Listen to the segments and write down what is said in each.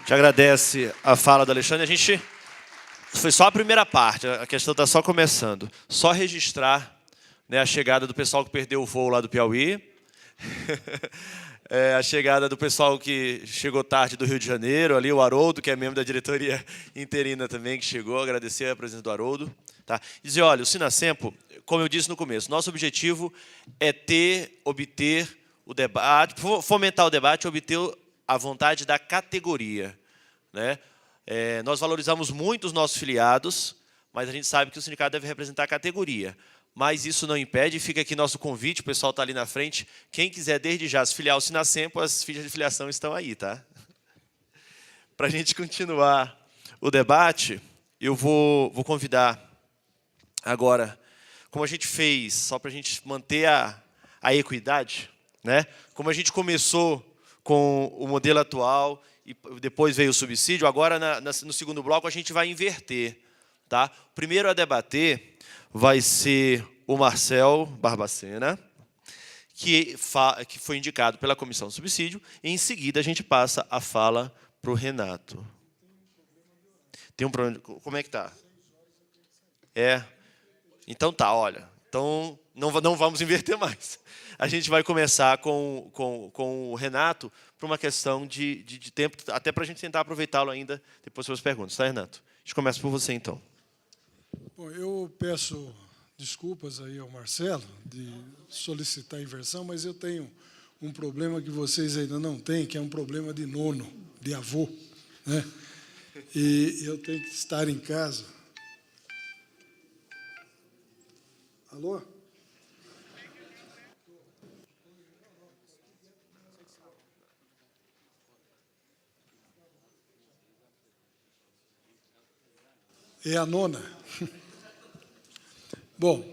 gente agradece a fala do Alexandre. A gente foi só a primeira parte, a questão está só começando. Só registrar, né, a chegada do pessoal que perdeu o voo lá do Piauí, a chegada do pessoal que chegou tarde do Rio de Janeiro, ali o Haroldo, que é membro da diretoria interina também, que chegou, agradecer a presença do Haroldo. Tá? E dizer, olha, o Sinasempo, como eu disse no começo, nosso objetivo é obter o debate, fomentar o debate e obter a vontade da categoria, né? Nós valorizamos muito os nossos filiados, mas a gente sabe que o sindicato deve representar a categoria. Mas isso não impede, fica aqui nosso convite, o pessoal está ali na frente. Quem quiser, desde já, se filiar ao Sinasempo, as fichas de filiação estão aí, tá? Para a gente continuar o debate, eu vou convidar agora, como a gente fez, só para a gente manter a equidade, né? Como a gente começou com o modelo atual e depois veio o subsídio, agora no segundo bloco a gente vai inverter. Tá? O primeiro a debater vai ser o Marcel Barbacena, que foi indicado pela comissão do subsídio, e em seguida a gente passa a fala para o Renato. Tem um problema? Como é que está? Então tá, olha. Então não vamos inverter mais. A gente vai começar com o Renato por uma questão de tempo, até para a gente tentar aproveitá-lo ainda depois das perguntas. Tá, Renato? A gente começa por você, então. Bom, eu peço desculpas aí ao Marcelo de solicitar a inversão, mas eu tenho um problema que vocês ainda não têm, que é um problema de nono, de avô, né? E eu tenho que estar em casa. Alô? É a nona. Bom,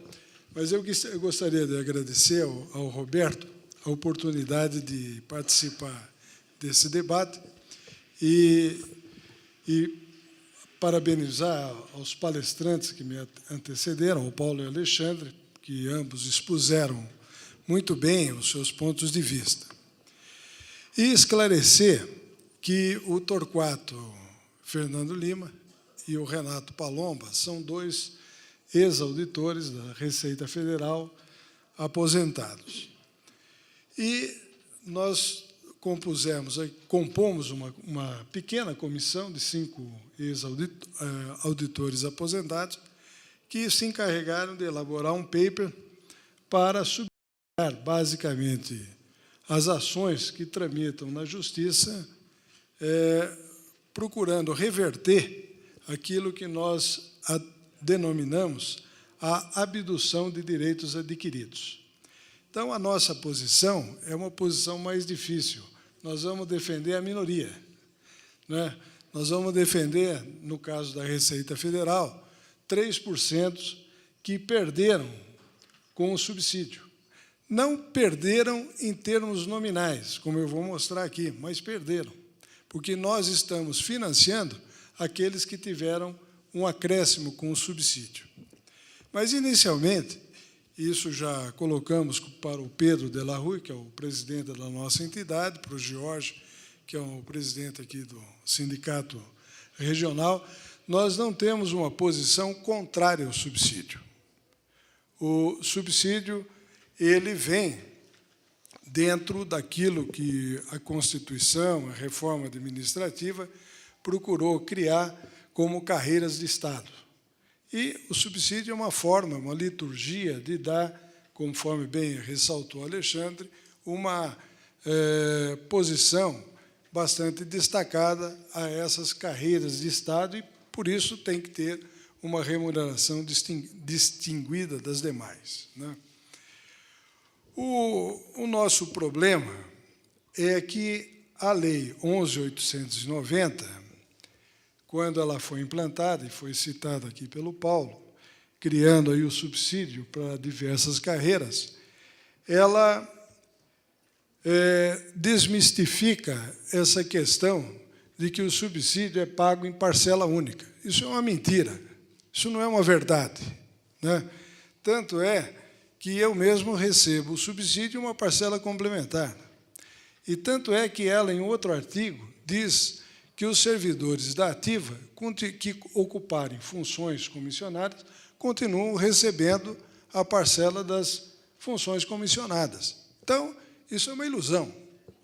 mas eu gostaria de agradecer ao Roberto a oportunidade de participar desse debate e parabenizar aos palestrantes que me antecederam, o Paulo e o Alexandre, que ambos expuseram muito bem os seus pontos de vista. E esclarecer que o Torquato Fernando Lima e o Renato Palomba são dois ex-auditores da Receita Federal aposentados. E nós compomos uma pequena comissão de 5 ex-auditores aposentados que se encarregaram de elaborar um paper para subsidiar, basicamente, as ações que tramitam na Justiça, procurando reverter aquilo que nós denominamos a abdução de direitos adquiridos. Então, a nossa posição é uma posição mais difícil. Nós vamos defender a minoria, né? Nós vamos defender, no caso da Receita Federal, 3% que perderam com o subsídio. Não perderam em termos nominais, como eu vou mostrar aqui, mas perderam, porque nós estamos financiando aqueles que tiveram um acréscimo com o subsídio. Mas, inicialmente, isso já colocamos para o Pedro de la Rue, que é o presidente da nossa entidade, para o Jorge, que é o presidente aqui do sindicato regional, nós não temos uma posição contrária ao subsídio. O subsídio, ele vem dentro daquilo que a Constituição, a reforma administrativa, procurou criar como carreiras de Estado. E o subsídio é uma forma, uma liturgia de dar, conforme bem ressaltou Alexandre, uma posição bastante destacada a essas carreiras de Estado e, por isso, tem que ter uma remuneração distinguida das demais, né? O nosso problema é que a Lei 11.890, quando ela foi implantada, e foi citada aqui pelo Paulo, criando aí o subsídio para diversas carreiras, ela desmistifica essa questão de que o subsídio é pago em parcela única. Isso é uma mentira, isso não é uma verdade, né? Tanto é que eu mesmo recebo o subsídio e uma parcela complementar. E tanto é que ela, em outro artigo, diz que os servidores da ativa que ocuparem funções comissionadas continuam recebendo a parcela das funções comissionadas. Então, isso é uma ilusão,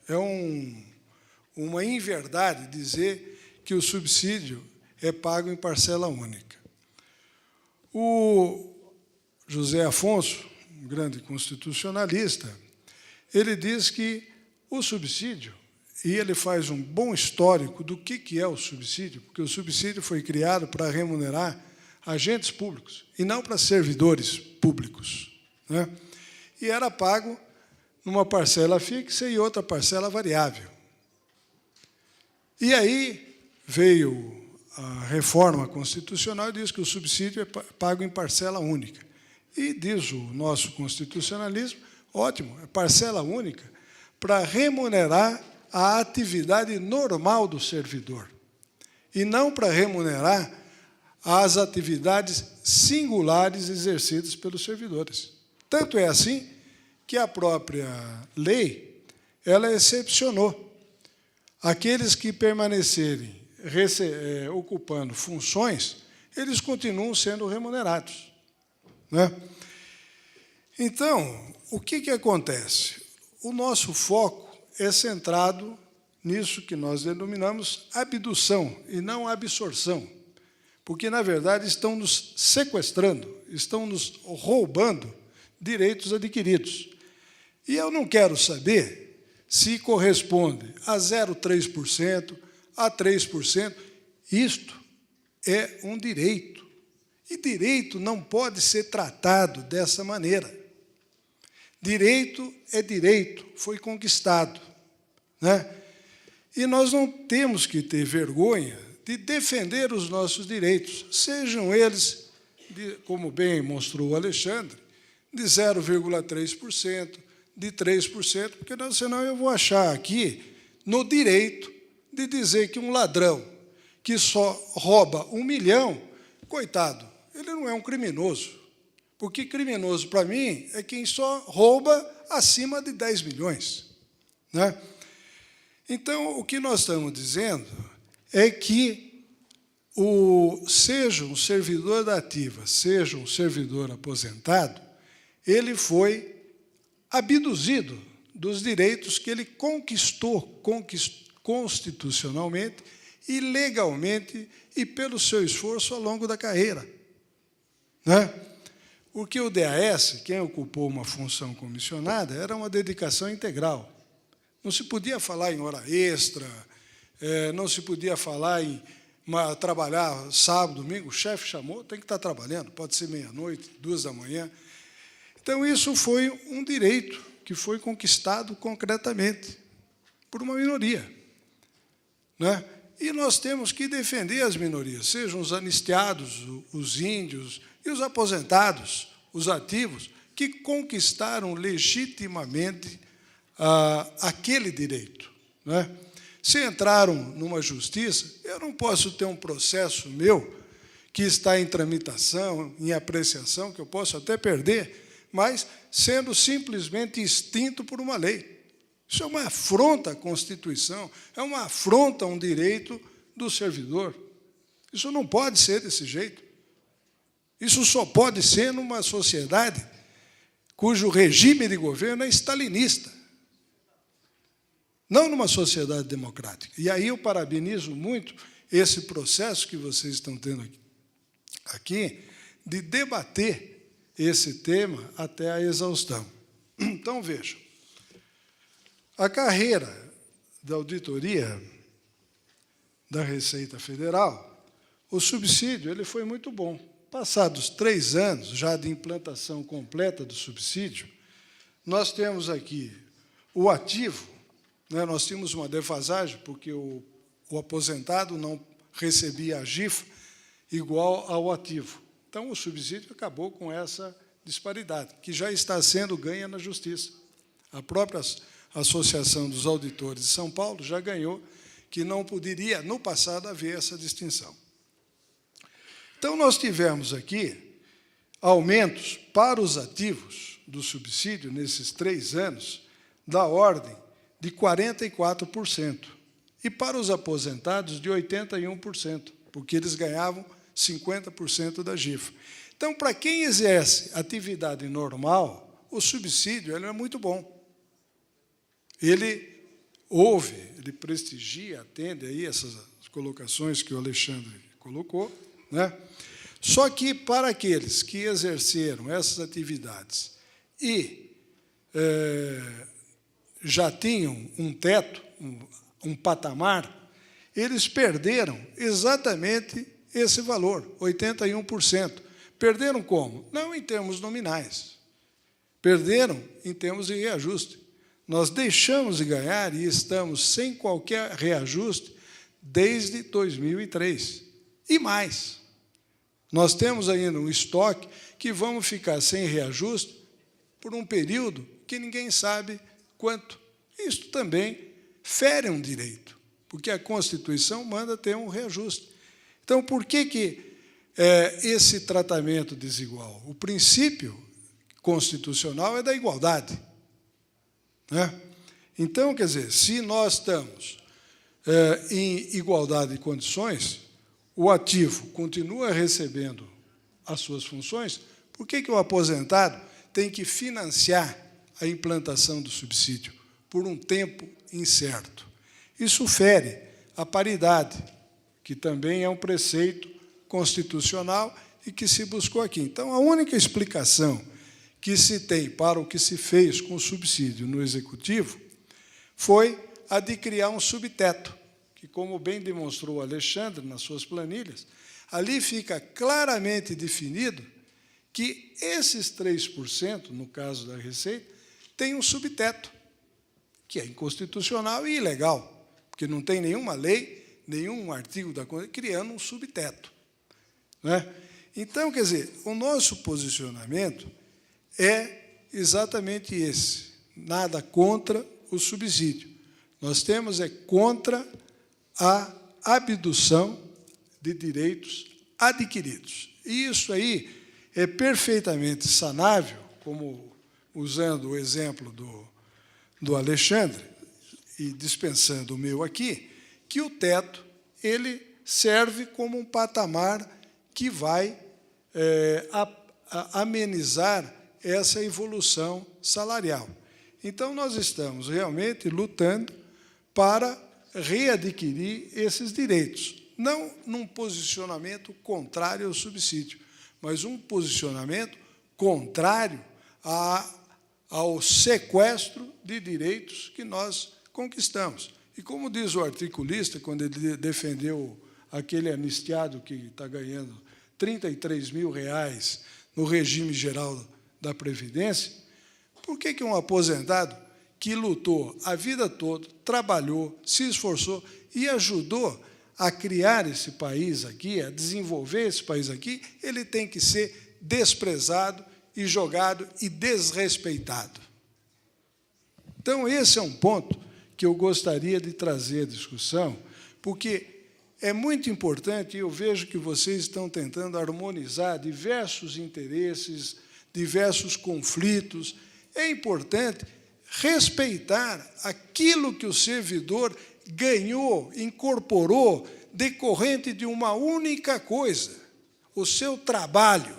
é uma inverdade dizer que o subsídio é pago em parcela única. O José Afonso, um grande constitucionalista, ele diz que o subsídio, e ele faz um bom histórico do que é o subsídio, porque o subsídio foi criado para remunerar agentes públicos e não para servidores públicos, né? E era pago numa parcela fixa e outra parcela variável. E aí veio a reforma constitucional e diz que o subsídio é pago em parcela única. E diz o nosso constitucionalismo, ótimo, é parcela única para remunerar a atividade normal do servidor, e não para remunerar as atividades singulares exercidas pelos servidores. Tanto é assim que a própria lei ela excepcionou aqueles que permanecerem ocupando funções, eles continuam sendo remunerados, né? Então, o que acontece? O nosso foco é centrado nisso que nós denominamos abdução e não absorção, porque, na verdade, estão nos sequestrando, estão nos roubando direitos adquiridos. E eu não quero saber se corresponde a 0,3%, a 3%. Isto é um direito. E direito não pode ser tratado dessa maneira. Direito é direito, foi conquistado, né? E nós não temos que ter vergonha de defender os nossos direitos, sejam eles, como bem mostrou o Alexandre, de 0,3%, de 3%, porque senão eu vou achar aqui no direito de dizer que um ladrão que só rouba 1 milhão, coitado, ele não é um criminoso, porque criminoso, para mim, é quem só rouba acima de 10 milhões. Né? Então, o que nós estamos dizendo é que, seja um servidor da ativa, seja um servidor aposentado, ele foi abduzido dos direitos que ele conquistou constitucionalmente e legalmente e pelo seu esforço ao longo da carreira. Né? Porque o DAS, quem ocupou uma função comissionada, era uma dedicação integral. Não se podia falar em hora extra, não se podia falar em trabalhar sábado, domingo, o chefe chamou, tem que estar trabalhando, pode ser meia-noite, 2 da manhã. Então, isso foi um direito que foi conquistado concretamente por uma minoria. Né? E nós temos que defender as minorias, sejam os anistiados, os índios e os aposentados, os ativos, que conquistaram legitimamente aquele direito. Né? Se entraram numa justiça, eu não posso ter um processo meu que está em tramitação, em apreciação, que eu posso até perder, mas sendo simplesmente extinto por uma lei. Isso é uma afronta à Constituição, é uma afronta a um direito do servidor. Isso não pode ser desse jeito. Isso só pode ser numa sociedade cujo regime de governo é stalinista, não numa sociedade democrática. E aí eu parabenizo muito esse processo que vocês estão tendo aqui de debater esse tema até a exaustão. Então, vejam, a carreira da auditoria da Receita Federal, o subsídio ele foi muito bom. Passados 3 anos já de implantação completa do subsídio, nós temos aqui o ativo, né, nós tínhamos uma defasagem, porque o aposentado não recebia a GIFA igual ao ativo. Então, o subsídio acabou com essa disparidade, que já está sendo ganha na Justiça. A própria Associação dos Auditores de São Paulo já ganhou, que não poderia, no passado, haver essa distinção. Então, nós tivemos aqui aumentos para os ativos do subsídio, nesses 3 anos, da ordem de 44%. e para os aposentados de 81%, porque eles ganhavam 50% da GIFA. Então, para quem exerce atividade normal, o subsídio ele é muito bom. Ele ouve, ele prestigia, atende aí essas colocações que o Alexandre colocou, né? Só que para aqueles que exerceram essas atividades e já tinham um teto, um patamar, eles perderam exatamente esse valor, 81%. Perderam como? Não em termos nominais. Perderam em termos de reajuste. Nós deixamos de ganhar e estamos sem qualquer reajuste desde 2003. E mais, nós temos ainda um estoque que vamos ficar sem reajuste por um período que ninguém sabe quanto. Isso também fere um direito, porque a Constituição manda ter um reajuste. Então, por que esse tratamento desigual? O princípio constitucional é da igualdade, né? Então, quer dizer, se nós estamos em igualdade de condições, o ativo continua recebendo as suas funções, por que o aposentado tem que financiar a implantação do subsídio por um tempo incerto? Isso fere a paridade, que também é um preceito constitucional e que se buscou aqui. Então, a única explicação que se tem para o que se fez com o subsídio no Executivo foi a de criar um subteto, que, como bem demonstrou o Alexandre nas suas planilhas, ali fica claramente definido que esses 3%, no caso da Receita, tem um subteto, que é inconstitucional e ilegal, porque não tem nenhuma lei, nenhum artigo da Constituição criando um subteto, né? Então, quer dizer, o nosso posicionamento é exatamente esse, nada contra o subsídio. Nós temos contra a abdução de direitos adquiridos. E isso aí é perfeitamente sanável, como usando o exemplo do Alexandre, e dispensando o meu aqui, que o teto ele serve como um patamar que vai amenizar essa evolução salarial. Então, nós estamos realmente lutando para readquirir esses direitos, não num posicionamento contrário ao subsídio, mas um posicionamento contrário ao sequestro de direitos que nós conquistamos. E como diz o articulista, quando ele defendeu aquele anistiado que está ganhando R$33 mil no regime geral da Previdência, por que um aposentado que lutou a vida toda, trabalhou, se esforçou e ajudou a criar esse país aqui, a desenvolver esse país aqui, ele tem que ser desprezado e jogado e desrespeitado? Então, esse é um ponto que eu gostaria de trazer à discussão, porque é muito importante, e eu vejo que vocês estão tentando harmonizar diversos interesses, diversos conflitos. É importante respeitar aquilo que o servidor ganhou, incorporou, decorrente de uma única coisa: o seu trabalho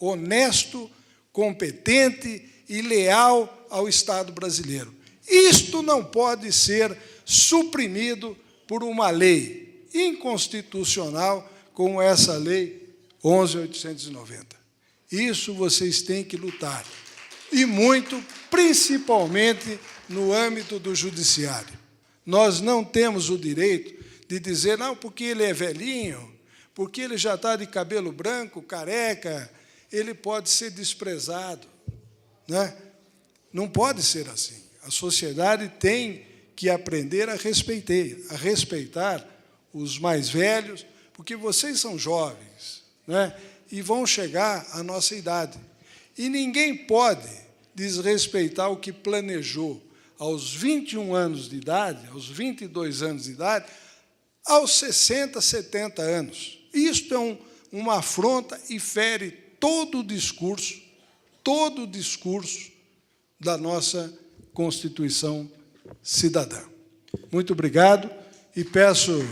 honesto, competente e leal ao Estado brasileiro. Isto não pode ser suprimido por uma lei inconstitucional como essa Lei 11.890. Isso vocês têm que lutar, e muito, principalmente no âmbito do judiciário. Nós não temos o direito de dizer, não, porque ele é velhinho, porque ele já está de cabelo branco, careca, ele pode ser desprezado, né? Não pode ser assim. A sociedade tem que aprender a respeitar os mais velhos, porque vocês são jovens, né? E vão chegar à nossa idade. E ninguém pode desrespeitar o que planejou aos 21 anos de idade, aos 22 anos de idade, aos 60, 70 anos. Isto é uma afronta e fere todo o discurso da nossa Constituição cidadã. Muito obrigado e peço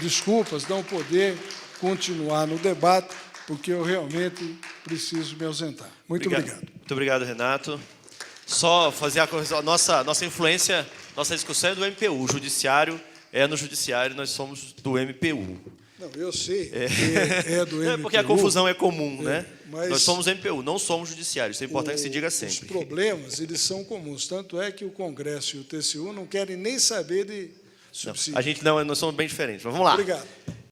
desculpas, não poder continuar no debate, porque eu realmente preciso me ausentar. Muito obrigado. Muito obrigado, Renato. Só fazer a correção. Nossa influência, nossa discussão é do MPU. O judiciário é no judiciário, nós somos do MPU. Não, eu sei que é do MPU. É porque a confusão é comum, né? Mas nós somos MPU, não somos judiciário. Isso é importante que se diga sempre. Os problemas, eles são comuns. Tanto é que o Congresso e o TCU não querem nem saber de subsídio. Nós somos bem diferentes. Mas vamos lá. Obrigado.